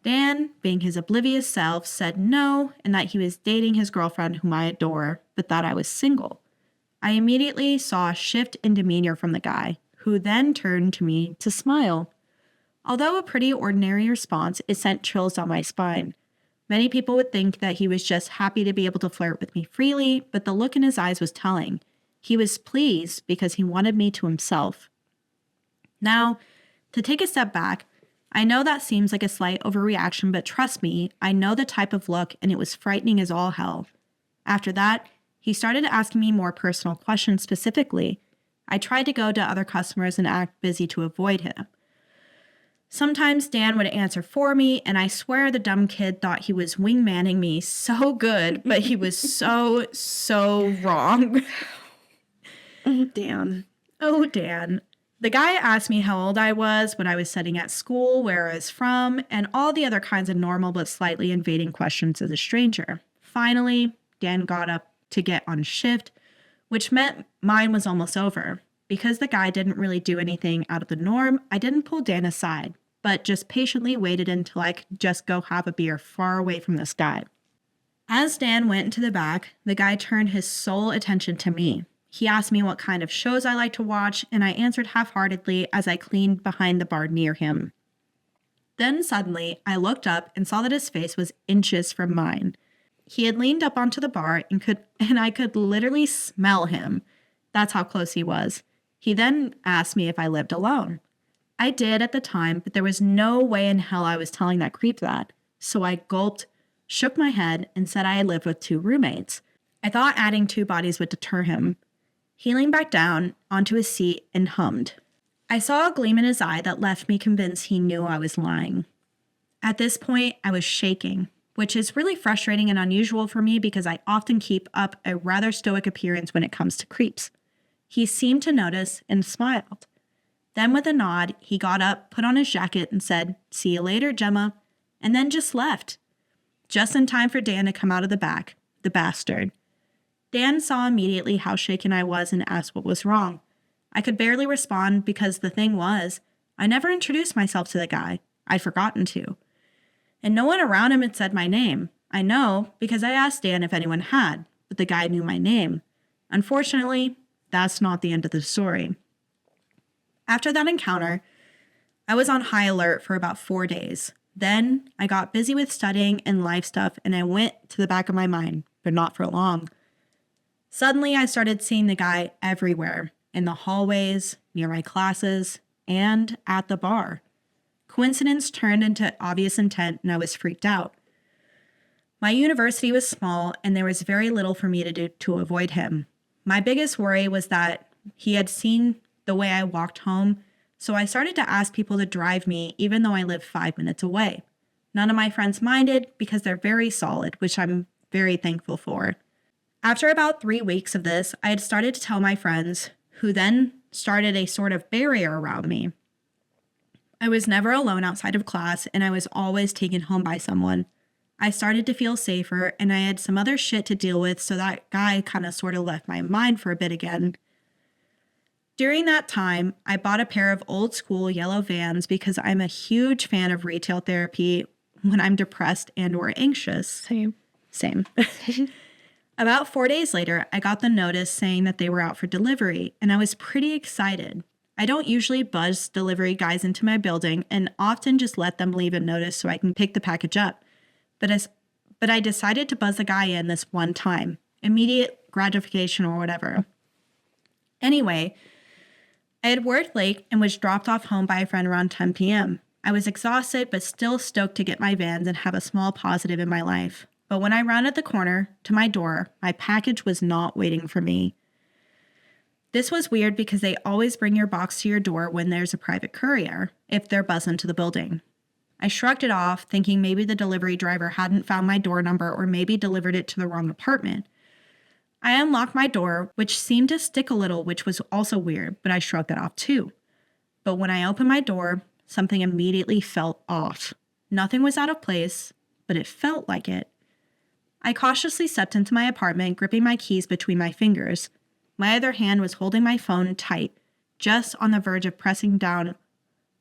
Dan, being his oblivious self, said no and that he was dating his girlfriend whom I adore, but that I was single. I immediately saw a shift in demeanor from the guy, who then turned to me to smile. Although a pretty ordinary response, it sent chills down my spine. Many people would think that he was just happy to be able to flirt with me freely, but the look in his eyes was telling. He was pleased because he wanted me to himself. Now, to take a step back, I know that seems like a slight overreaction, but trust me, I know the type of look, and it was frightening as all hell. After that, he started asking me more personal questions specifically. I tried to go to other customers and act busy to avoid him. Sometimes Dan would answer for me, and I swear the dumb kid thought he was wingmanning me so good, but he was so wrong. Oh, Dan. Oh, Dan. The guy asked me how old I was, what I was studying at school, where I was from, and all the other kinds of normal but slightly invading questions as a stranger. Finally, Dan got up to get on shift, which meant mine was almost over. Because the guy didn't really do anything out of the norm, I didn't pull Dan aside, but just patiently waited until I could just go have a beer far away from this guy. As Dan went into the back, the guy turned his sole attention to me. He asked me what kind of shows I like to watch, and I answered half-heartedly as I cleaned behind the bar near him. Then suddenly, I looked up and saw that his face was inches from mine. He had leaned up onto the bar and I could literally smell him. That's how close he was. He then asked me if I lived alone. I did at the time, but there was no way in hell I was telling that creep that. So I gulped, shook my head, and said I lived with 2 roommates. I thought adding 2 bodies would deter him. He leaned back down onto his seat and hummed. I saw a gleam in his eye that left me convinced he knew I was lying. At this point, I was shaking, which is really frustrating and unusual for me because I often keep up a rather stoic appearance when it comes to creeps. He seemed to notice and smiled. Then with a nod, he got up, put on his jacket, and said, "See you later, Gemma," and then just left. Just in time for Dan to come out of the back, the bastard. Dan saw immediately how shaken I was and asked what was wrong. I could barely respond because the thing was, I never introduced myself to the guy. I'd forgotten to. And no one around him had said my name. I know because I asked Dan if anyone had, but the guy knew my name. Unfortunately, that's not the end of the story. After that encounter, I was on high alert for about 4 days. Then I got busy with studying and life stuff, and I went to the back of my mind, but not for long. Suddenly, I started seeing the guy everywhere, in the hallways, near my classes, and at the bar. Coincidence turned into obvious intent, and I was freaked out. My university was small, and there was very little for me to do to avoid him. My biggest worry was that he had seen the way I walked home, so I started to ask people to drive me, even though I lived 5 minutes away. None of my friends minded because they're very solid, which I'm very thankful for. After about 3 weeks of this, I had started to tell my friends, who then started a sort of barrier around me. I was never alone outside of class, and I was always taken home by someone. I started to feel safer, and I had some other shit to deal with, so that guy kind of sort of left my mind for a bit again. During that time, I bought a pair of old school yellow Vans because I'm a huge fan of retail therapy when I'm depressed and or anxious. Same. About 4 days later, I got the notice saying that they were out for delivery, and I was pretty excited. I don't usually buzz delivery guys into my building and often just let them leave a notice so I can pick the package up. But I decided to buzz the guy in this one time. Immediate gratification or whatever. Anyway, I had worked late and was dropped off home by a friend around 10 p.m. I was exhausted but still stoked to get my Vans and have a small positive in my life. But when I rounded the corner to my door, my package was not waiting for me. This was weird because they always bring your box to your door when there's a private courier, if they're buzzing to the building. I shrugged it off, thinking maybe the delivery driver hadn't found my door number or maybe delivered it to the wrong apartment. I unlocked my door, which seemed to stick a little, which was also weird, but I shrugged it off too. But when I opened my door, something immediately felt off. Nothing was out of place, but it felt like it. I cautiously stepped into my apartment, gripping my keys between my fingers. My other hand was holding my phone tight, just on the verge of pressing down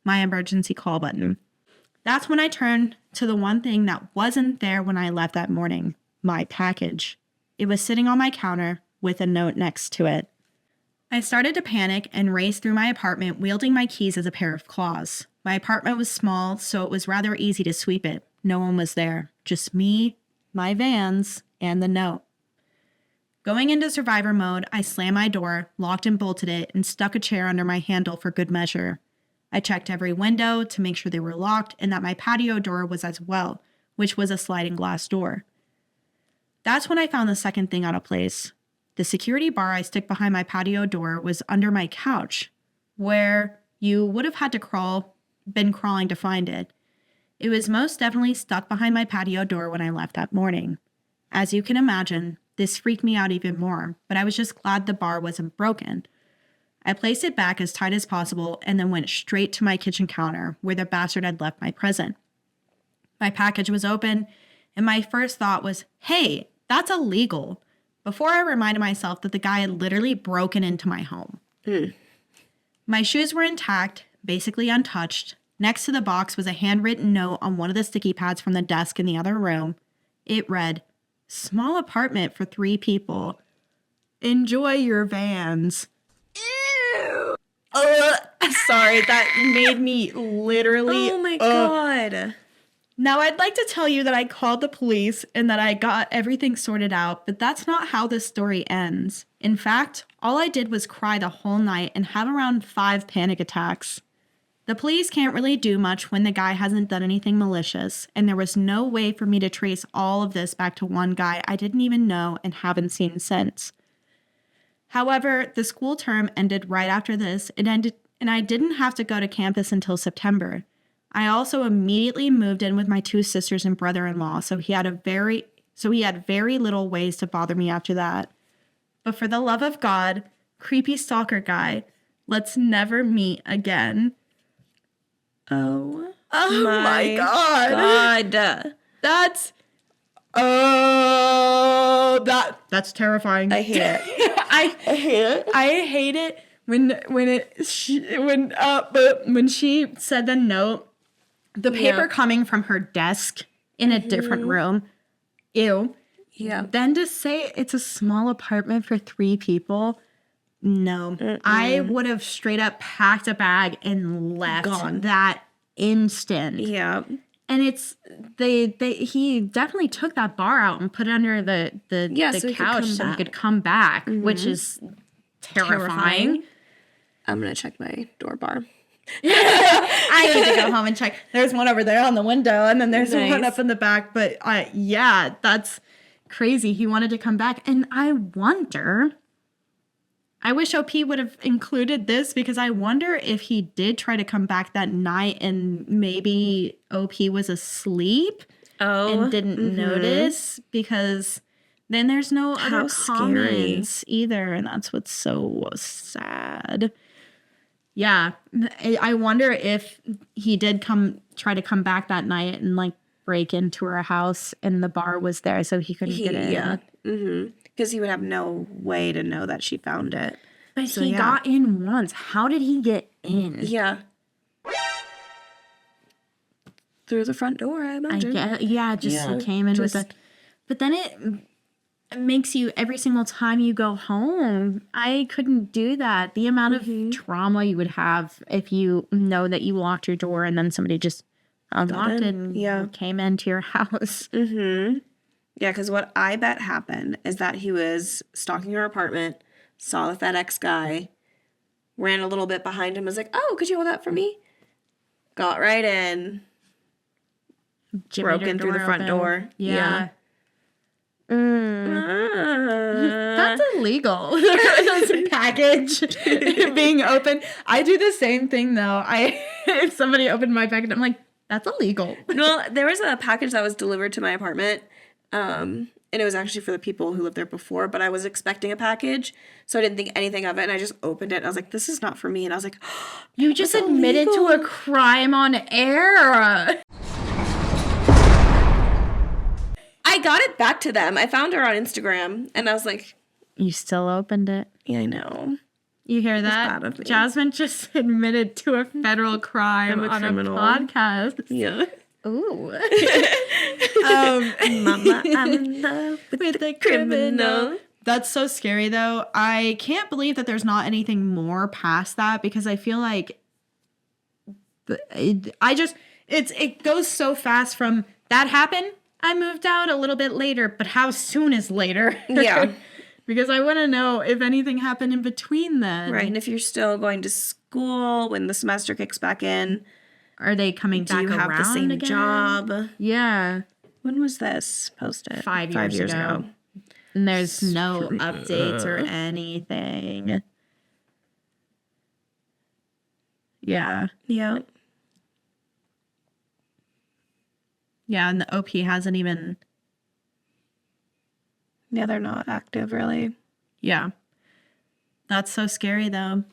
my emergency call button. That's when I turned to the one thing that wasn't there when I left that morning, my package. It was sitting on my counter with a note next to it. I started to panic and raced through my apartment, wielding my keys as a pair of claws. My apartment was small, so it was rather easy to sweep it. No one was there, just me, my Vans, and the note. Going into survivor mode, I slammed my door, locked and bolted it, and stuck a chair under my handle for good measure. I checked every window to make sure they were locked and that my patio door was as well, which was a sliding glass door. That's when I found the second thing out of place. The security bar I stick behind my patio door was under my couch, where you would have had to been crawling to find it. It was most definitely stuck behind my patio door when I left that morning. As you can imagine, this freaked me out even more, but I was just glad the bar wasn't broken. I placed it back as tight as possible and then went straight to my kitchen counter where the bastard had left my present. My package was open, and my first thought was, hey, that's illegal, before I reminded myself that the guy had literally broken into my home. My shoes were intact, basically untouched. Next to the box was a handwritten note on one of the sticky pads from the desk in the other room. It read, "Small apartment for 3 people. Enjoy your Vans." Ew. Sorry, that made me literally... Oh my God. Now, I'd like to tell you that I called the police and that I got everything sorted out, but that's not how this story ends. In fact, all I did was cry the whole night and have around 5 panic attacks. The police can't really do much when the guy hasn't done anything malicious, and there was no way for me to trace all of this back to one guy I didn't even know and haven't seen since. However, the school term ended right after this. It ended, and I didn't have to go to campus until September. I also immediately moved in with my 2 sisters and brother-in-law, so he had very little ways to bother me after that. But for the love of God, creepy stalker guy, let's never meet again. Oh my God. God. That's terrifying. I hate it. I hate it. I hate it when she said the note, the paper coming from her desk in a different room. Ew. Yeah. Then to say it's a small apartment for 3 people. No. I would have straight up packed a bag and left Gone. that instant. Yeah. And it's he definitely took that bar out and put it under the so he could couch come so he back. could come back, which is terrifying. I'm going to check my door bar. I need to go home and check. There's one over there on the window, and then there's one Nice. up in the back. But yeah, that's crazy. He wanted to come back, and I wonder. I wish OP would have included this because I wonder if he did try to come back that night and maybe OP was asleep and didn't notice, because then there's no other How scary. comments either, and that's what's so sad. Yeah, I wonder if he did try to come back that night and like break into her house and the bar was there so he couldn't get in. Yeah. Because he would have no way to know that she found it. But So, he yeah. got in once. How did he get in? Yeah. Through the front door, I I imagine. guess, he came in with Just- it. But then it makes you, every single time you go home, I couldn't do that. The amount of trauma you would have if you know that you locked your door and then somebody just unlocked it and came into your house. Yeah, because what I bet happened is that he was stalking her apartment, saw the FedEx guy, ran a little bit behind him, was like, "Oh, could you hold that for me?" Got right in, broke in through the front door. Yeah. Ah. That's illegal. That's a package being open. I do the same thing though. If somebody opened my package, I'm like, that's illegal. Well, there was a package that was delivered to my apartment, and it was actually for the people who lived there before, but I was expecting a package, so I didn't think anything of it, and I just opened it, and I was like, this is not for me, and I was like, You just That's admitted to a illegal. crime on air. I got it back to them. I found her on Instagram, and I was like, You still opened it. yeah, I know. You hear bad that? of me. Jasmine just admitted to a federal crime I'm a on criminal. a podcast. Yeah. Ooh. Mama, I'm in love with the criminal. That's so scary though. I can't believe that there's not anything more past that, because I feel like it goes so fast from that happened, I moved out a little bit later, but how soon is later? Yeah. Because I want to know if anything happened in between then. Right, and if you're still going to school when the semester kicks back in, Are they coming do back you have around the same again? job? Yeah. When was this posted? 5 years ago. And there's no updates or anything. Yeah. Yeah. Yeah, and the OP hasn't even... Yeah, they're not active, really. Yeah. That's so scary, though.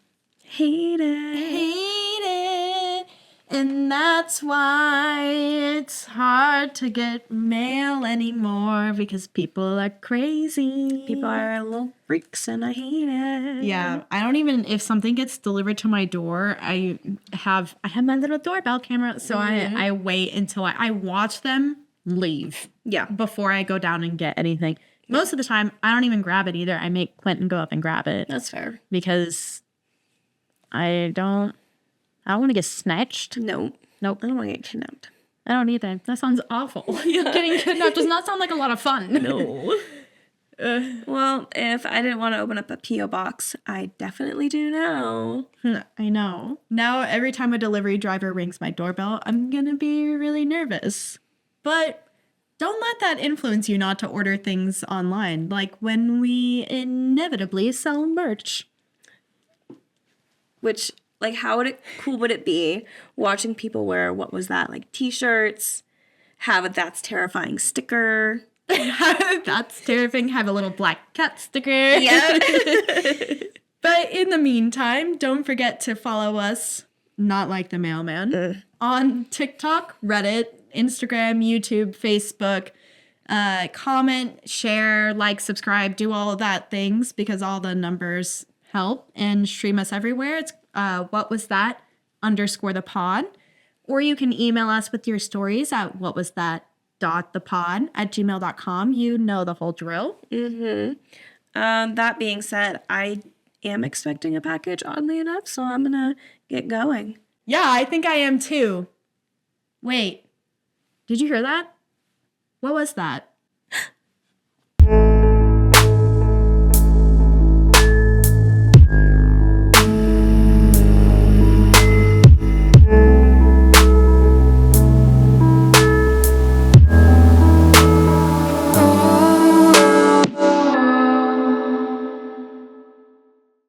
Hate it. Hate it. And that's why it's hard to get mail anymore, because people are crazy. People are little freaks, and I hate it. Yeah, I don't even, if something gets delivered to my door, I have my little doorbell camera, so I wait until I watch them leave Yeah. before I go down and get anything. Most of the time, I don't even grab it either. I make Quentin go up and grab it That's fair. because I don't want to get snatched. No. Nope. I don't want to get kidnapped. I don't either. That sounds awful. Getting kidnapped does not sound like a lot of fun. No. Well, if I didn't want to open up a P.O. box, I definitely do now. I know. Now, every time a delivery driver rings my doorbell, I'm going to be really nervous. But don't let that influence you not to order things online, like when we inevitably sell merch. Which, like, cool would it be watching people wear, what was that, like t-shirts, have a That's Terrifying sticker. That's terrifying. Have a little black cat sticker. Yeah. But in the meantime, don't forget to follow us, not like the mailman, on TikTok, Reddit, Instagram, YouTube, Facebook. Comment, share, like, subscribe, do all of that things, because all the numbers help, and stream us everywhere. It's whatwasthat_the_pod. Or you can email us with your stories at whatwasthat.thepod@gmail.com. You know the whole drill. That being said, I am expecting a package, oddly enough, so I'm going to get going. Yeah, I think I am too. Wait. Did you hear that? What was that?